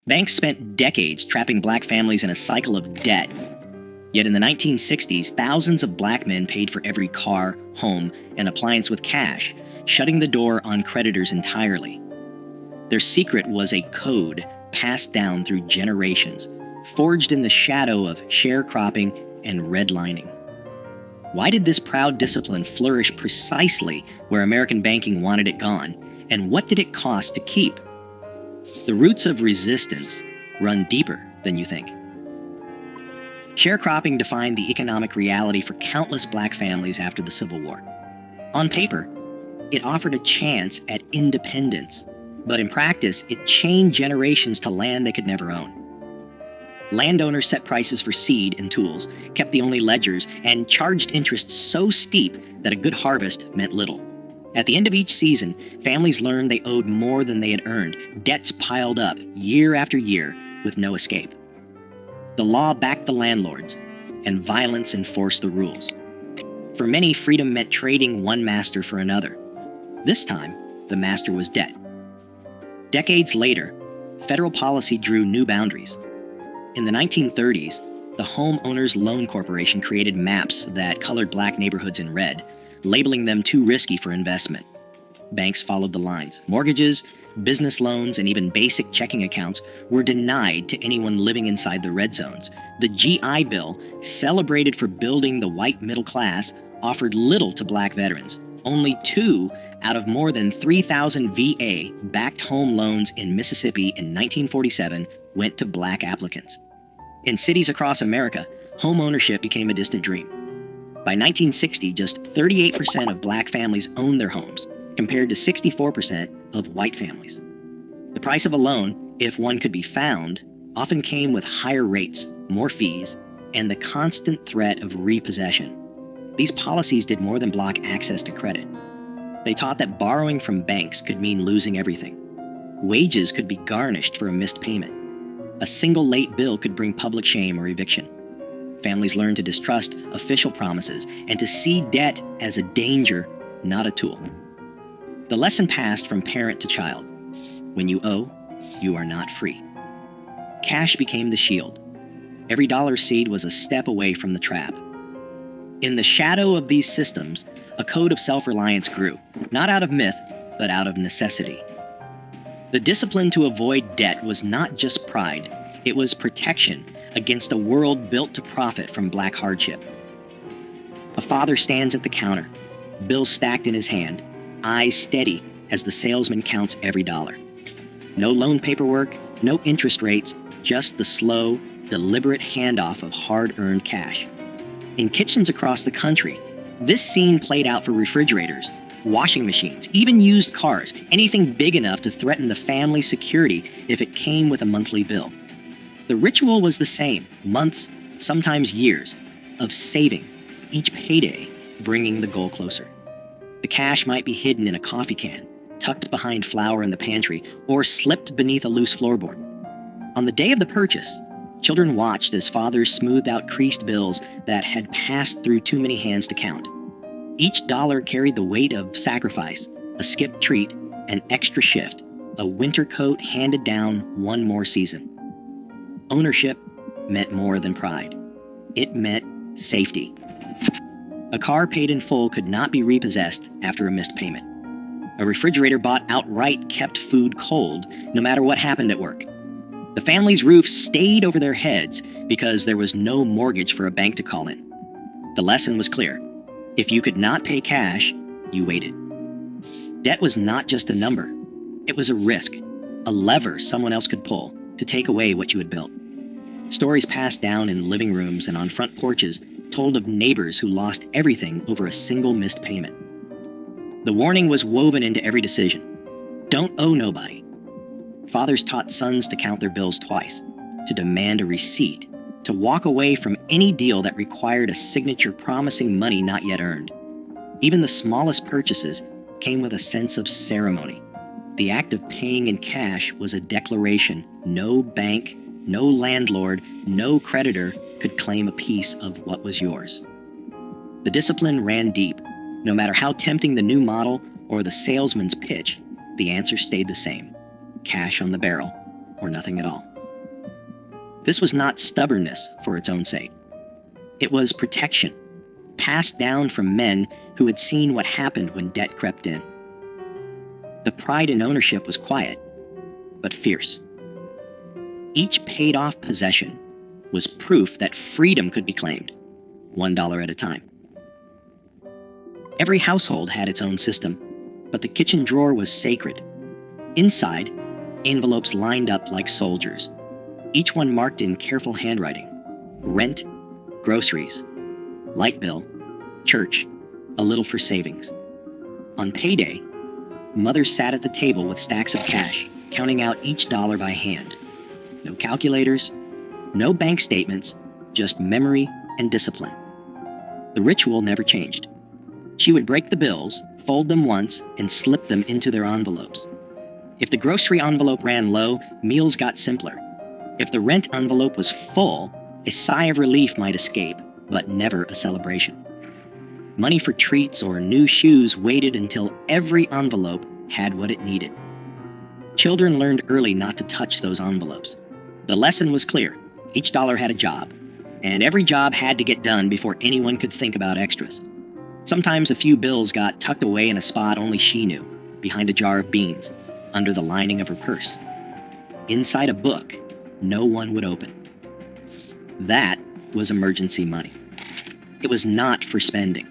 Banks spent decades trapping black families in a cycle of debt. Yet in the 1960s, thousands of black men paid for every car, home, and appliance with cash, shutting the door on creditors entirely. Their secret was a code passed down through generations, forged in the shadow of sharecropping and redlining. Why did this proud discipline flourish precisely where American banking wanted it gone, and what did it cost to keep? The roots of resistance run deeper than you think. Sharecropping defined the economic reality for countless black families after the Civil War. On paper, it offered a chance at independence, but in practice, it chained generations to land they could never own. Landowners set prices for seed and tools, kept the only ledgers, and charged interest so steep that a good harvest meant little. At the end of each season, families learned they owed more than they had earned. Debts piled up year after year with no escape. The law backed the landlords, and violence enforced the rules. For many, freedom meant trading one master for another. This time, the master was debt. Decades later, federal policy drew new boundaries. In the 1930s, the Homeowners Loan Corporation created maps that colored black neighborhoods in red, labeling them too risky for investment. Banks followed the lines. Mortgages, business loans, and even basic checking accounts were denied to anyone living inside the red zones. The GI Bill, celebrated for building the white middle class, offered little to black veterans. Only 2 out of more than 3,000 VA-backed home loans in Mississippi in 1947 went to black applicants. In cities across America, home ownership became a distant dream. By 1960, just 38% of black families owned their homes, compared to 64% of white families. The price of a loan, if one could be found, often came with higher rates, more fees, and the constant threat of repossession. These policies did more than block access to credit. They taught that borrowing from banks could mean losing everything. Wages could be garnished for a missed payment. A single late bill could bring public shame or eviction. Families learned to distrust official promises and to see debt as a danger, not a tool. The lesson passed from parent to child. When you owe, you are not free. Cash became the shield. Every dollar seed was a step away from the trap. In the shadow of these systems, a code of self-reliance grew, not out of myth, but out of necessity. The discipline to avoid debt was not just pride, it was protection against a world built to profit from black hardship. A father stands at the counter, bills stacked in his hand, eyes steady as the salesman counts every dollar. No loan paperwork, no interest rates, just the slow, deliberate handoff of hard-earned cash. In kitchens across the country, this scene played out for refrigerators, washing machines, even used cars, anything big enough to threaten the family's security if it came with a monthly bill. The ritual was the same, months, sometimes years, of saving, each payday bringing the goal closer. The cash might be hidden in a coffee can, tucked behind flour in the pantry, or slipped beneath a loose floorboard. On the day of the purchase, children watched as fathers smoothed out creased bills that had passed through too many hands to count. Each dollar carried the weight of sacrifice, a skipped treat, an extra shift, a winter coat handed down one more season. Ownership meant more than pride. It meant safety. A car paid in full could not be repossessed after a missed payment. A refrigerator bought outright kept food cold, no matter what happened at work. The family's roof stayed over their heads because there was no mortgage for a bank to call in. The lesson was clear. If you could not pay cash, you waited. Debt was not just a number. It was a risk, a lever someone else could pull to take away what you had built. Stories passed down in living rooms and on front porches told of neighbors who lost everything over a single missed payment. The warning was woven into every decision. Don't owe nobody. Fathers taught sons to count their bills twice, to demand a receipt, to walk away from any deal that required a signature promising money not yet earned. Even the smallest purchases came with a sense of ceremony. The act of paying in cash was a declaration no bank, no landlord, no creditor could claim a piece of what was yours. The discipline ran deep. No matter how tempting the new model or the salesman's pitch, the answer stayed the same: cash on the barrel or nothing at all. This was not stubbornness for its own sake. It was protection, passed down from men who had seen what happened when debt crept in. The pride in ownership was quiet, but fierce. Each paid-off possession was proof that freedom could be claimed, $1 at a time. Every household had its own system, but the kitchen drawer was sacred. Inside, envelopes lined up like soldiers, each one marked in careful handwriting: rent, groceries, light bill, church, a little for savings. On payday, mothers sat at the table with stacks of cash, counting out each dollar by hand. No calculators, no bank statements, just memory and discipline. The ritual never changed. She would break the bills, fold them once, and slip them into their envelopes. If the grocery envelope ran low, meals got simpler. If the rent envelope was full, a sigh of relief might escape, but never a celebration. Money for treats or new shoes waited until every envelope had what it needed. Children learned early not to touch those envelopes. The lesson was clear. Each dollar had a job, and every job had to get done before anyone could think about extras. Sometimes a few bills got tucked away in a spot only she knew, behind a jar of beans, under the lining of her purse. Inside a book no one would open. That was emergency money. It was not for spending.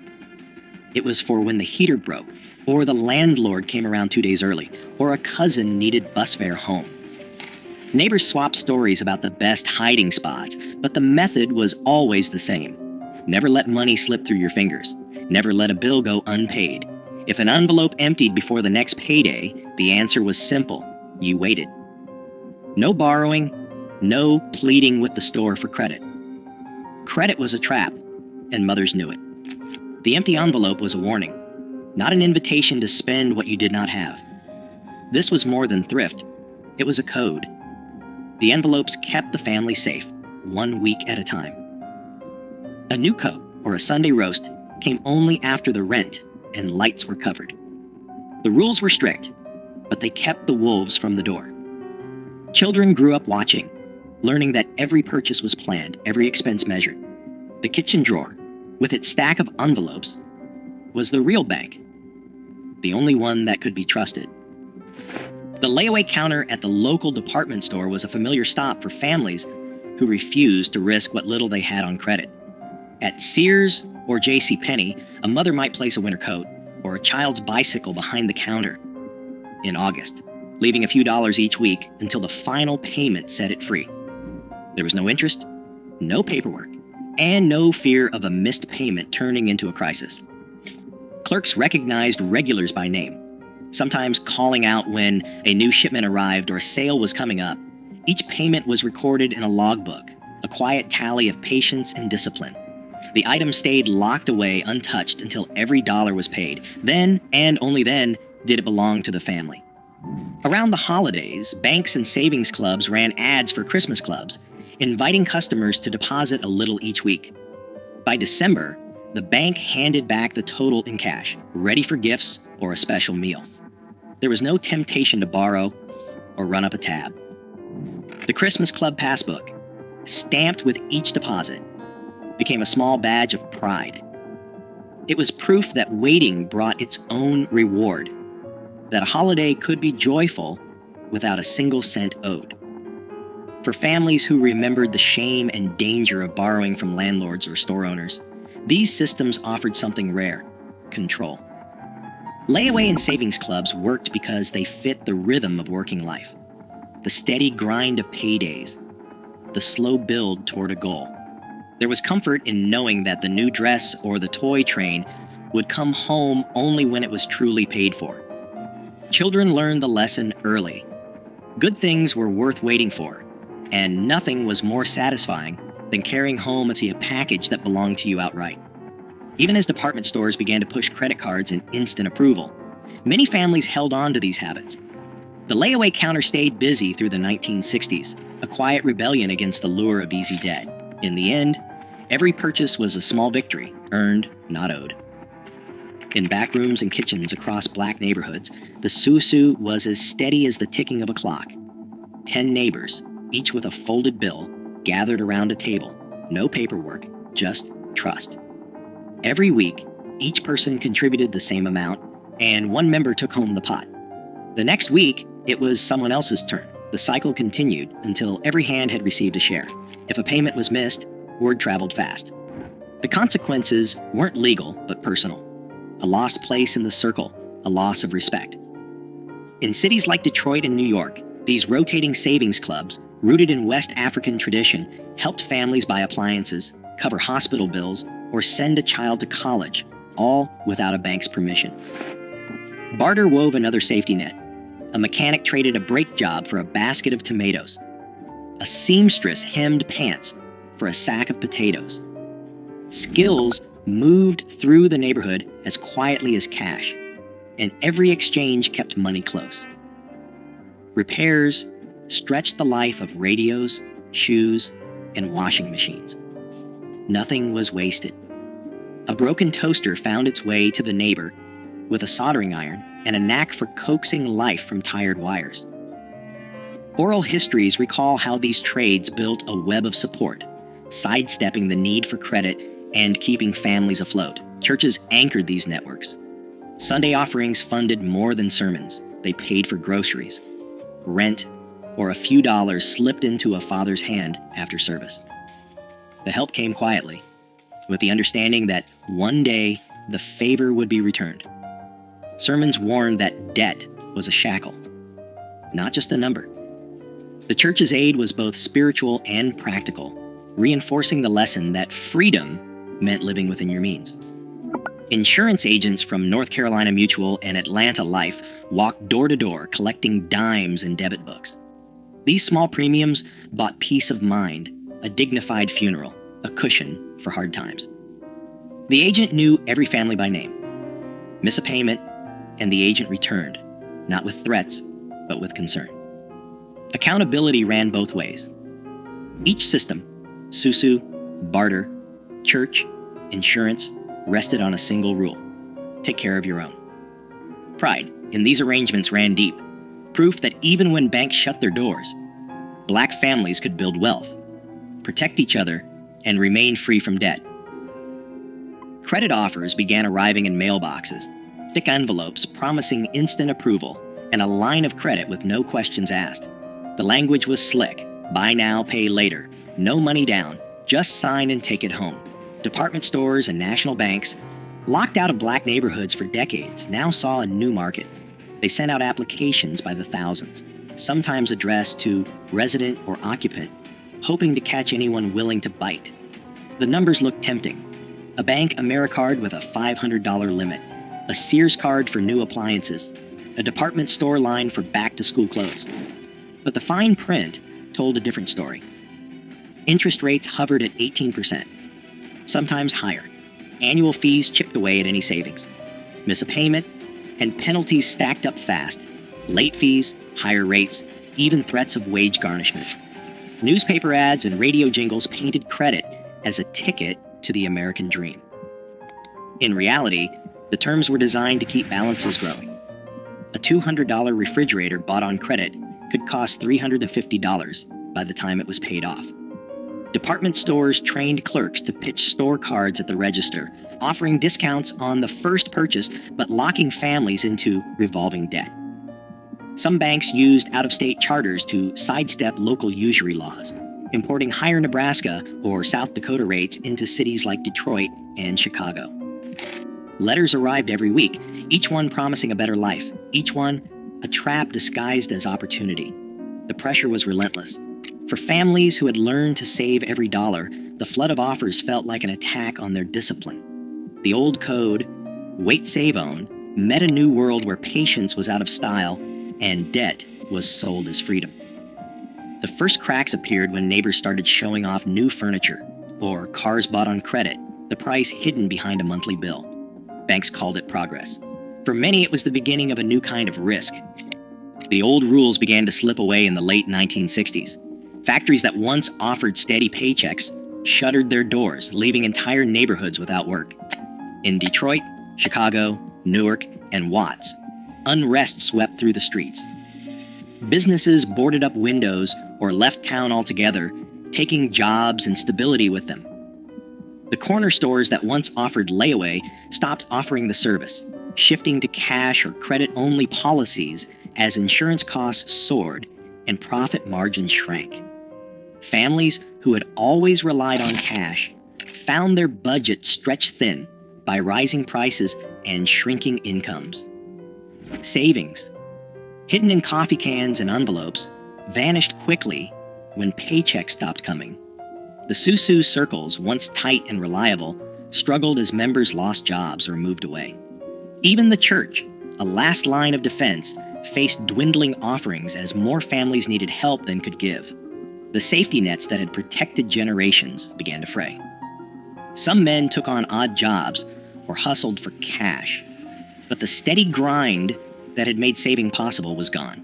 It was for when the heater broke, or the landlord came around 2 days early, or a cousin needed bus fare home. Neighbors swapped stories about the best hiding spots, but the method was always the same. Never let money slip through your fingers. Never let a bill go unpaid. If an envelope emptied before the next payday, the answer was simple: you waited. No borrowing, no pleading with the store for credit. Credit was a trap, and mothers knew it. The empty envelope was a warning, not an invitation to spend what you did not have. This was more than thrift. It was a code. The envelopes kept the family safe, 1 week at a time. A new coat or a Sunday roast came only after the rent and lights were covered. The rules were strict, but they kept the wolves from the door. Children grew up watching, learning that every purchase was planned, every expense measured. The kitchen drawer, with its stack of envelopes, was the real bank, the only one that could be trusted. The layaway counter at the local department store was a familiar stop for families who refused to risk what little they had on credit. At Sears or JCPenney, a mother might place a winter coat or a child's bicycle behind the counter in August, leaving a few dollars each week until the final payment set it free. There was no interest, no paperwork, and no fear of a missed payment turning into a crisis. Clerks recognized regulars by name, sometimes calling out when a new shipment arrived or a sale was coming up. Each payment was recorded in a logbook, a quiet tally of patience and discipline. The item stayed locked away untouched until every dollar was paid. Then, and only then, did it belong to the family. Around the holidays, banks and savings clubs ran ads for Christmas clubs, inviting customers to deposit a little each week. By December, the bank handed back the total in cash, ready for gifts or a special meal. There was no temptation to borrow or run up a tab. The Christmas Club passbook, stamped with each deposit, became a small badge of pride. It was proof that waiting brought its own reward, that a holiday could be joyful without a single cent owed. For families who remembered the shame and danger of borrowing from landlords or store owners, these systems offered something rare: control. Layaway and savings clubs worked because they fit the rhythm of working life, the steady grind of paydays, the slow build toward a goal. There was comfort in knowing that the new dress or the toy train would come home only when it was truly paid for. Children learned the lesson early. Good things were worth waiting for, and nothing was more satisfying than carrying home a package that belonged to you outright. Even as department stores began to push credit cards and instant approval, many families held on to these habits. The layaway counter stayed busy through the 1960s, a quiet rebellion against the lure of easy debt. In the end, every purchase was a small victory, earned, not owed. In back rooms and kitchens across black neighborhoods, the susu was as steady as the ticking of a clock. 10 neighbors, each with a folded bill, gathered around a table. No paperwork, just trust. Every week, each person contributed the same amount, and one member took home the pot. The next week, it was someone else's turn. The cycle continued until every hand had received a share. If a payment was missed, word traveled fast. The consequences weren't legal, but personal. A lost place in the circle, a loss of respect. In cities like Detroit and New York, these rotating savings clubs, rooted in West African tradition, helped families buy appliances, cover hospital bills, or send a child to college, all without a bank's permission. Barter wove another safety net. A mechanic traded a brake job for a basket of tomatoes. A seamstress hemmed pants for a sack of potatoes. Skills moved through the neighborhood as quietly as cash, and every exchange kept money close. Repairs stretched the life of radios, shoes, and washing machines. Nothing was wasted. A broken toaster found its way to the neighbor with a soldering iron and a knack for coaxing life from tired wires. Oral histories recall how these trades built a web of support, sidestepping the need for credit and keeping families afloat. Churches anchored these networks. Sunday offerings funded more than sermons. They paid for groceries, rent, or a few dollars slipped into a father's hand after service. The help came quietly, with the understanding that one day the favor would be returned. Sermons warned that debt was a shackle, not just a number. The church's aid was both spiritual and practical, reinforcing the lesson that freedom meant living within your means. Insurance agents from North Carolina Mutual and Atlanta Life walked door to door collecting dimes and debit books. These small premiums bought peace of mind, a dignified funeral, a cushion for hard times. The agent knew every family by name. Miss a payment, and the agent returned, not with threats, but with concern. Accountability ran both ways. Each system, susu, barter, church, insurance, rested on a single rule: take care of your own. Pride in these arrangements ran deep, proof that even when banks shut their doors, Black families could build wealth, protect each other, and remain free from debt. Credit offers began arriving in mailboxes, thick envelopes promising instant approval, and a line of credit with no questions asked. The language was slick: buy now, pay later, no money down, just sign and take it home. Department stores and national banks, locked out of Black neighborhoods for decades, now saw a new market. They sent out applications by the thousands, sometimes addressed to resident or occupant, hoping to catch anyone willing to bite. The numbers looked tempting: a bank AmeriCard with a $500 limit, a Sears card for new appliances, a department store line for back-to-school clothes. But the fine print told a different story. Interest rates hovered at 18%, sometimes higher. Annual fees chipped away at any savings. Miss a payment, and penalties stacked up fast. Late fees, higher rates, even threats of wage garnishment. Newspaper ads and radio jingles painted credit as a ticket to the American dream. In reality, the terms were designed to keep balances growing. A $200 refrigerator bought on credit could cost $350 by the time it was paid off. Department stores trained clerks to pitch store cards at the register, offering discounts on the first purchase but locking families into revolving debt. Some banks used out-of-state charters to sidestep local usury laws, importing higher Nebraska or South Dakota rates into cities like Detroit and Chicago. Letters arrived every week, each one promising a better life, each one a trap disguised as opportunity. The pressure was relentless. For families who had learned to save every dollar, the flood of offers felt like an attack on their discipline. The old code, wait, save, own, met a new world where patience was out of style and debt was sold as freedom. The first cracks appeared when neighbors started showing off new furniture or cars bought on credit, the price hidden behind a monthly bill. Banks called it progress. For many, it was the beginning of a new kind of risk. The old rules began to slip away in the late 1960s. Factories that once offered steady paychecks shuttered their doors, leaving entire neighborhoods without work. In Detroit, Chicago, Newark, and Watts, unrest swept through the streets. Businesses boarded up windows or left town altogether taking jobs and stability with them. The corner stores that once offered layaway stopped offering the service, shifting to cash or credit-only policies as insurance costs soared and profit margins shrank. Families who had always relied on cash found their budget stretched thin by rising prices and shrinking incomes. Savings, hidden in coffee cans and envelopes, vanished quickly when paychecks stopped coming. The Susu circles, once tight and reliable, struggled as members lost jobs or moved away. Even the church, a last line of defense, faced dwindling offerings as more families needed help than could give. The safety nets that had protected generations began to fray. Some men took on odd jobs or hustled for cash, but the steady grind that had made saving possible was gone.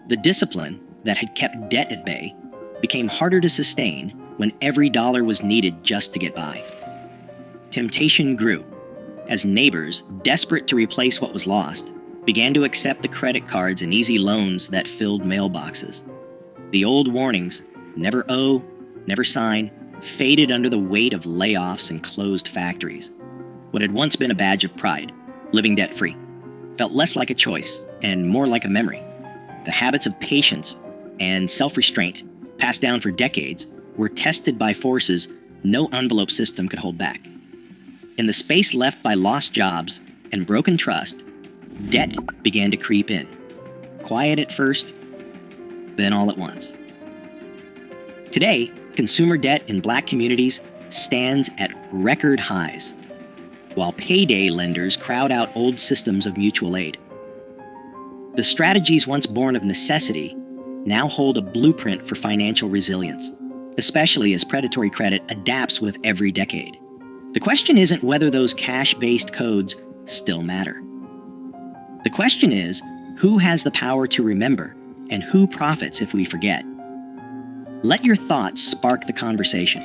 The discipline that had kept debt at bay became harder to sustain when every dollar was needed just to get by. Temptation grew as neighbors, desperate to replace what was lost, began to accept the credit cards and easy loans that filled mailboxes. The old warnings, never owe, never sign, faded under the weight of layoffs and closed factories. What had once been a badge of pride, living debt-free, felt less like a choice and more like a memory. The habits of patience and self-restraint, passed down for decades, were tested by forces no envelope system could hold back. In the space left by lost jobs and broken trust, debt began to creep in. Quiet at first, then all at once. Today, consumer debt in Black communities stands at record highs, while payday lenders crowd out old systems of mutual aid. The strategies once born of necessity now hold a blueprint for financial resilience, especially as predatory credit adapts with every decade. The question isn't whether those cash-based codes still matter. The question is, who has the power to remember, and who profits if we forget? Let your thoughts spark the conversation.